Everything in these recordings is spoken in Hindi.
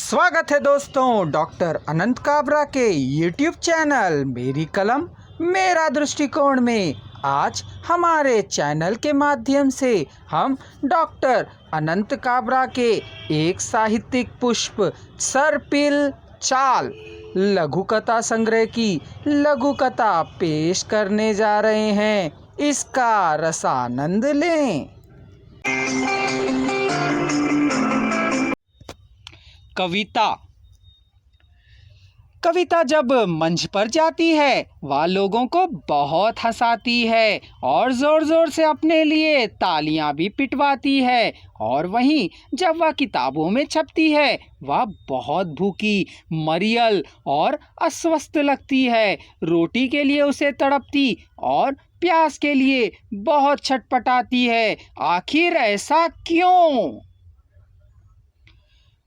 स्वागत है दोस्तों डॉक्टर अनंत काबरा के यूट्यूब चैनल मेरी कलम मेरा दृष्टिकोण में। आज हमारे चैनल के माध्यम से हम डॉक्टर अनंत काबरा के एक साहित्यिक पुष्प सर्पिल चाल लघु कथा संग्रह की लघु कथा पेश करने जा रहे हैं। इसका रसानंद लें। कविता जब मंच पर जाती है वह लोगों को बहुत हंसाती है और ज़ोर ज़ोर से अपने लिए तालियां भी पिटवाती है। और वहीं जब वह किताबों में छपती है वह बहुत भूखी, मरियल और अस्वस्थ लगती है। रोटी के लिए उसे तड़पती और प्यास के लिए बहुत छटपटाती है। आखिर ऐसा क्यों?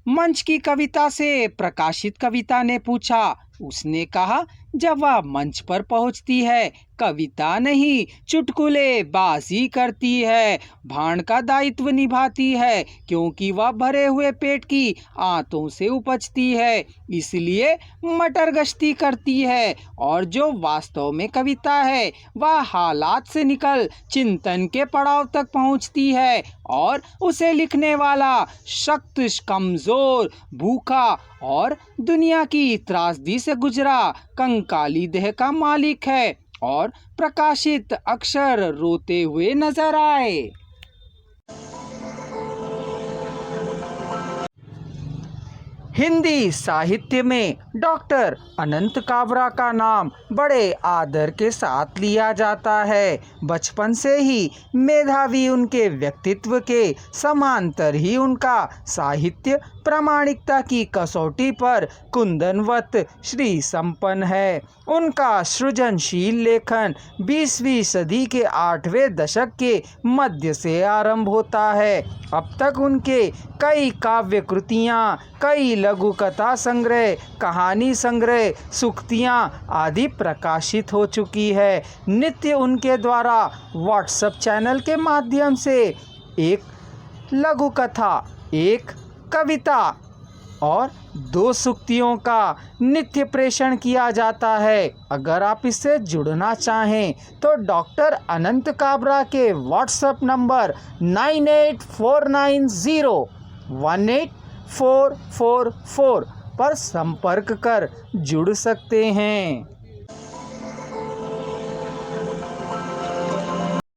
मंच की कविता से प्रकाशित कविता ने पूछा। उसने कहा, जब वह मंच पर पहुंचती है कविता नहीं चुटकुले बाजी करती है, भाण का दायित्व निभाती है, क्योंकि वह भरे हुए पेट की आंतों से उपजती है, इसलिए मटर गश्ती करती है। और जो वास्तव में कविता है वह हालात से निकल चिंतन के पड़ाव तक पहुंचती है और उसे लिखने वाला सख्त, कमजोर, भूखा और दुनिया की त्रासदी से गुजरा कंकाली देह का मालिक है। और प्रकाशित अक्षर रोते हुए नजर आए। हिंदी साहित्य में डॉक्टर अनंत काबरा का नाम बड़े आदर के साथ लिया जाता है। बचपन से ही मेधावी उनके व्यक्तित्व के समांतर ही उनका साहित्य प्रामाणिकता की कसौटी पर कुंदनवत श्री संपन्न है। उनका सृजनशील लेखन 20वीं सदी के 8वें दशक के मध्य से आरंभ होता है। अब तक उनके कई काव्य कृतियाँ, कई लघु कथा संग्रह, कहानी संग्रह, सूक्तियाँ आदि प्रकाशित हो चुकी है। नित्य उनके द्वारा व्हाट्सएप चैनल के माध्यम से एक लघु कथा, एक कविता और 2 सूक्तियों का नित्य प्रेषण किया जाता है। अगर आप इससे जुड़ना चाहें तो डॉक्टर अनंत काबरा के व्हाट्सएप नंबर 9849018444 पर संपर्क कर जुड़ सकते हैं।